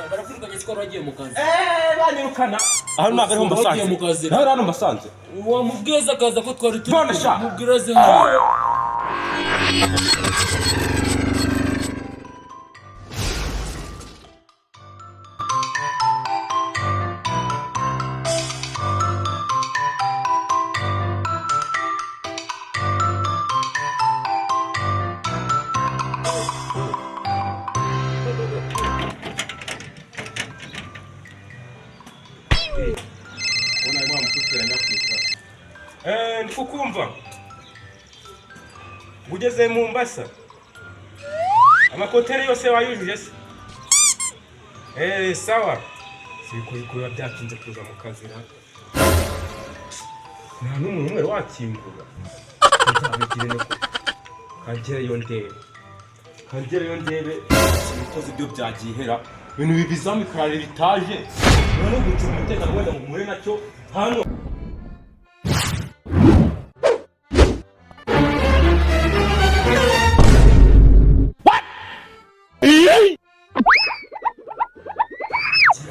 barakwirukanye ko wagiye mu kazi. Banyirukana aho ntabwo ariho mbasanze naho hano mbasanze wamubwiza akaza ko twari turi mubwiraze hano. Ndikukumva ugeze mu Mombasa amakoteri yose wayujuje se? Sawa sikuba byatinze kuza mu kazi na nta n'umuntu umwe wakingura kangereyo ndebe ibikoze ibyo byagihera ibintu bibizamikarare bitaje no gucunga umutekano wenda ngo muhure nacyo hano.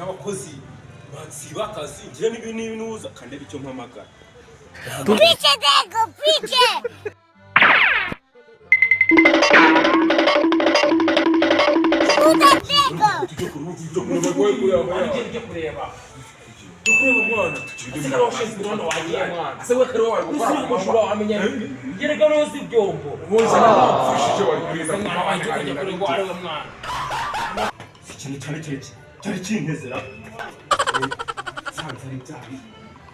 Abakozi batsiba akazi ngira n'ibinuza kandi icyo mpamagara piche dego piche puta dego dukureba mwana asigara washinzwe hano wagiye mwana asewe kare wawe gukora amashuri amenya gereka nozi byombo ubuze nabafashije wari kurinda mwana wanjye kujya kure ngo ari mwana ikintu cyari kintezera sanzari byabi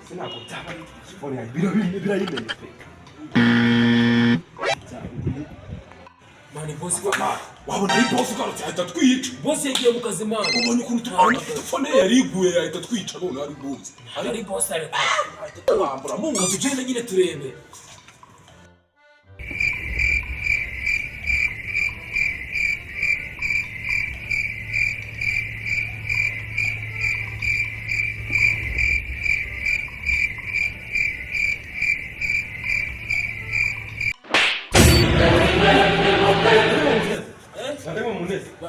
sinago byaba phone yanjye birayimenya pe mani boss wabona ari boss ugarutse ahita twica. Boss yagiye mu kazi mwana ubonye ukuntu tubana phone yariguye ahita twica none ari boss ari boss ariko ahita twambura mungu tugende nyine turebe.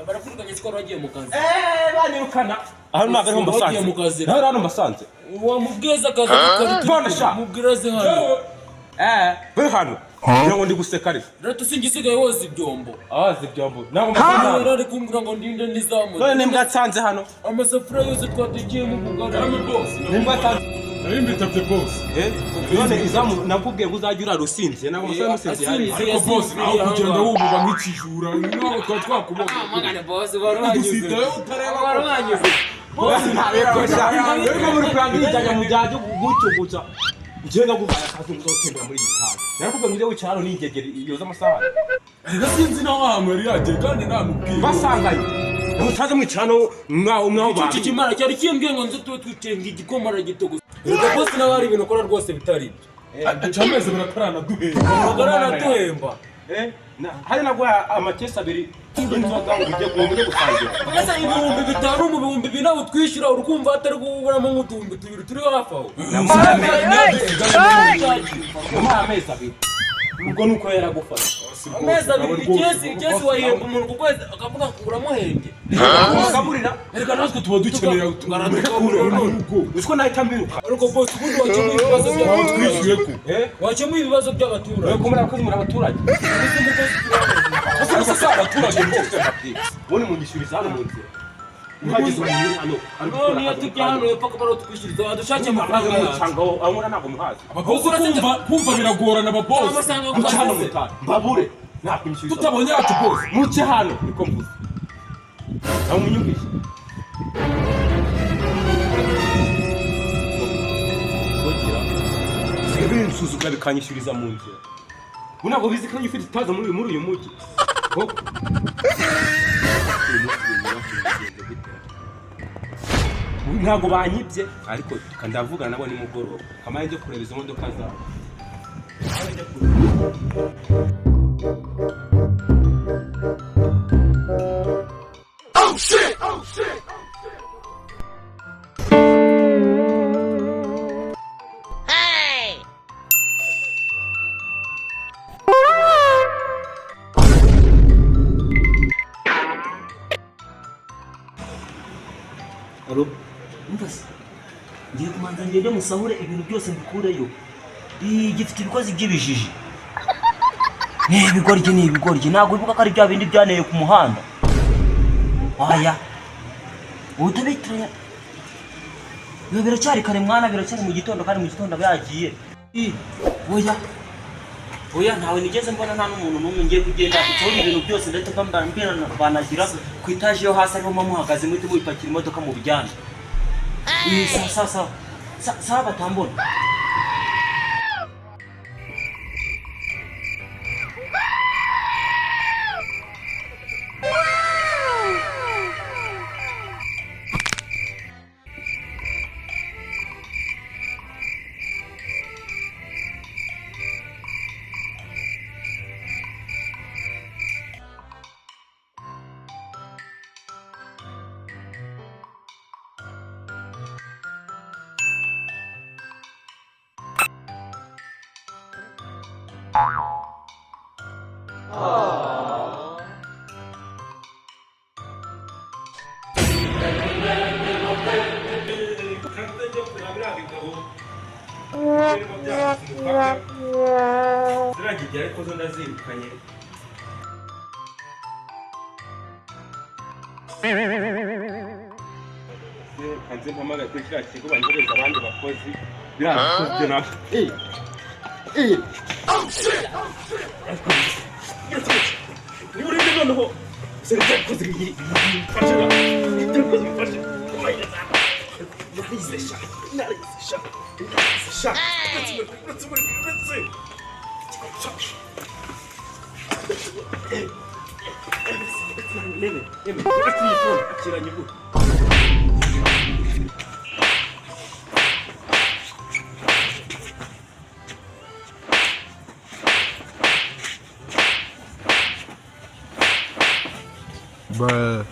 barakwirukanye ko wagiye mu kazi. Banyirukana aho ntabwo ariho mbasanze naho hano mbasanze wamubwiza akaza ko twari turi mubwiraze hano. we hano ngira ngo ndi guseka ariko rero singisigaye woza ibyombo ntabwo mbasanze ari kumbwira ngo ndinde ndizamuye none nimbwa atsanze hano amasafuriya yose twatekeye mu bugari nimbwa atsanze Narimbitavye boss. None izamu nakubwiye uzajya urarusinze nako musaba musinze hari. Ariko boss aho kugenda wumuba nk'ikijura nako twakubona. Magana boss barwanyuze. Barwanyuze. Boss ntabekosha. Rero muri kwanga ijya mu byaje gucyo guca. Ngenda guvana kazi muzotembera muri iyi tara. Narakubwiye ngo wicaro n'ingegeri yoza amasaha. Rero sinzi naho hamwe yari yagiye kandi namubwiye. Basanganye. Utaze mwicano mwaho ba. Iki kimara cyari kimbwiye ngo nzo twitenga igikomara gitogo. Reka boss nawe ari ibintu ukora rwose bitari. Acameze barakarana duhemba. Bagarana duhemba. Hari nagwa amakesi abiri y'inzoga ujye gusangira. Bagaza ibihumbi bitanu mu bihumbi binawe twishyura urukumva atari guburamo nk'utumbi tubiri turi hafi aho. Amezi abiri. Ubwo nuko yaragufasha. Amezi abiri igezi wahemba umuntu ku kwezi akavuga ngo uramuhembye. Akaburira. Reka natwe tuba dukeneye nuko. Uko nahita mbiruka. Ariko boss ubundi wakemuye ibibazo by'abantu twishyuye ko. Wakemuye ibibazo by'abaturage. Ko muri abakozi muri abaturage. Sasa abaturage bose bafite. Bone mu gishyuriza hano mu nzira. Uhageze mu hano. None iyo tujya hano epfo ko baratwishyuriza badushakiye amafaranga cyangwa amura ntabwo muhazi. Abakozi kumva biragorana ababoss. Amafaranga mutano. Mbabure. Nakwishyuriza. Tutabonye yacu boss. Muce hano niko mvuze. Nawe munyumvise. Sebe nsuzuka bikanyishyuriza mu nzira. Ntabwo bizi ko ifite itaza muri uyu mujyi. Ntabwo banyibye ariko kandavugana nabo nimugoroba. Kamaye nje kureba izo modoka zabo. Oh shit! Oh shit! Alo? Umvase. Ngiye kumanza ngende musahure ibintu byose mbikureyo. Gifite ibikozi by'ibijiji. Ibigoryi ntabwo bivuga ko ari bya bindi byaneye ku muhanda. Oya. Utabitranya. Biracyari kare mwana, biracyari mu gitondo kandi mu gitondo bayagiye. Oya ntawe nigeze mbona nta n'umuntu n'umwe ngiye kugenda kuko ibintu byose ndetse mbambira banagira ku itaje yo hasi ariho muhagaze muri mupakira imodoka mu bijyanye. Sasa batambona. Ziragijya ariko zo ndazirukanye. Kanze mpamagaye kuri kiriya kigo bangereza abandi bakozi birakozwe na ni urinde noneho serivisi kozi fasha fasha Bruh.